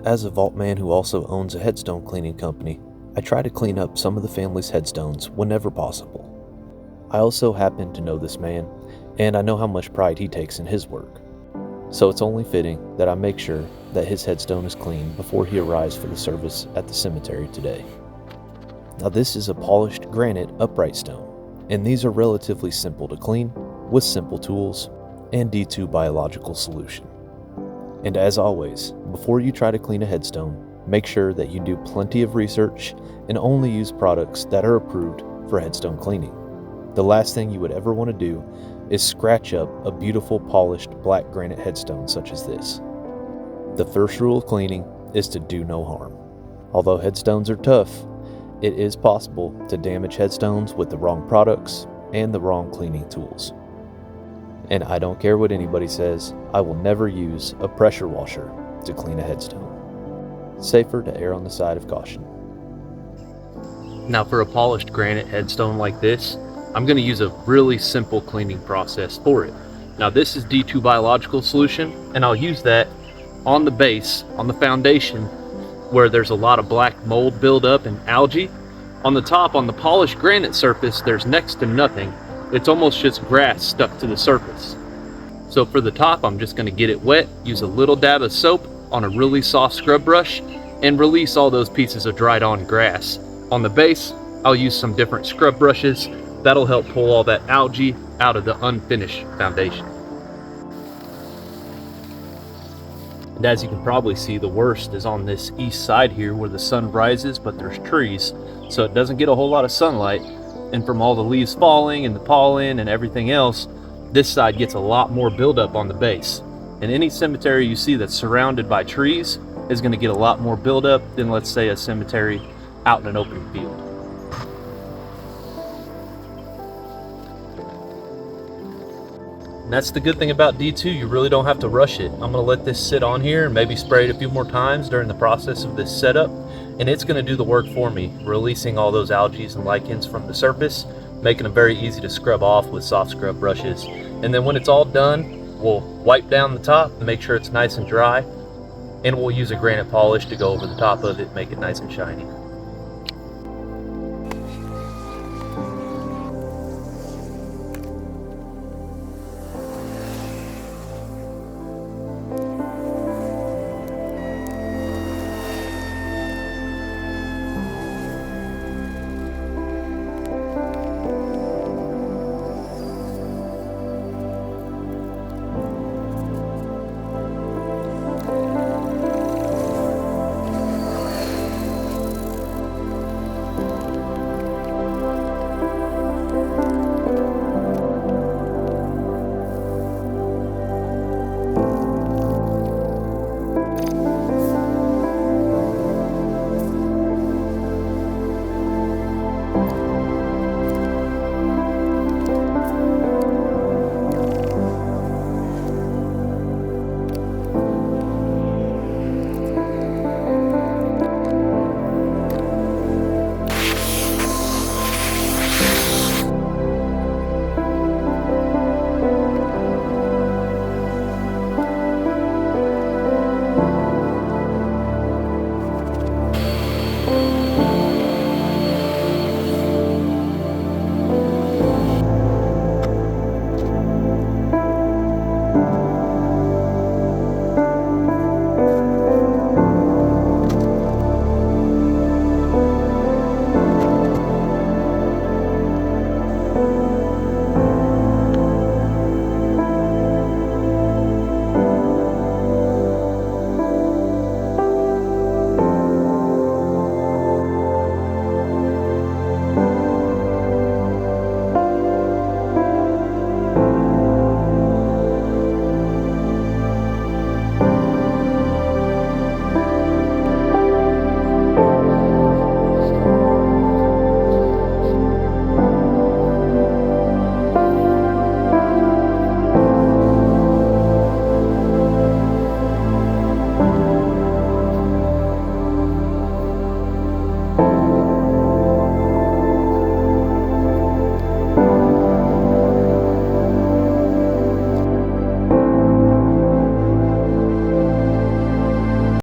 As a vaultman who also owns a headstone cleaning company, I try to clean up some of the family's headstones whenever possible. I also happen to know this man, and I know how much pride he takes in his work. So it's only fitting that I make sure that his headstone is clean before he arrives for the service at the cemetery today. Now this is a polished granite upright stone, and these are relatively simple to clean with simple tools and D2 biological solution. And as always, before you try to clean a headstone, make sure that you do plenty of research and only use products that are approved for headstone cleaning. The last thing you would ever want to do is scratch up a beautiful polished black granite headstone such as this. The first rule of cleaning is to do no harm. Although headstones are tough, it is possible to damage headstones with the wrong products and the wrong cleaning tools. And I don't care what anybody says, I will never use a pressure washer to clean a headstone. Safer to err on the side of caution. Now for a polished granite headstone like this, I'm going to use a really simple cleaning process for it. Now this is D2 biological solution, and I'll use that on the base, on the foundation, where there's a lot of black mold buildup and algae. On the top, on the polished granite surface, there's next to nothing. It's almost just grass stuck to the surface. So for the top, I'm just going to get it wet, use a little dab of soap on a really soft scrub brush, and release all those pieces of dried on grass. On the base, I'll use some different scrub brushes. That'll help pull all that algae out of the unfinished foundation. And as you can probably see, the worst is on this east side here where the sun rises, but there's trees, so it doesn't get a whole lot of sunlight. And from all the leaves falling and the pollen and everything else, this side gets a lot more buildup on the base. And any cemetery you see that's surrounded by trees is going to get a lot more buildup than, let's say, a cemetery out in an open field. And that's the good thing about D2, you really don't have to rush it. I'm going to let this sit on here and maybe spray it a few more times during the process of this setup, and it's going to do the work for me, releasing all those algae and lichens from the surface, making them very easy to scrub off with soft scrub brushes. And then when it's all done, we'll wipe down the top and make sure it's nice and dry, and we'll use a granite polish to go over the top of it, make it nice and shiny.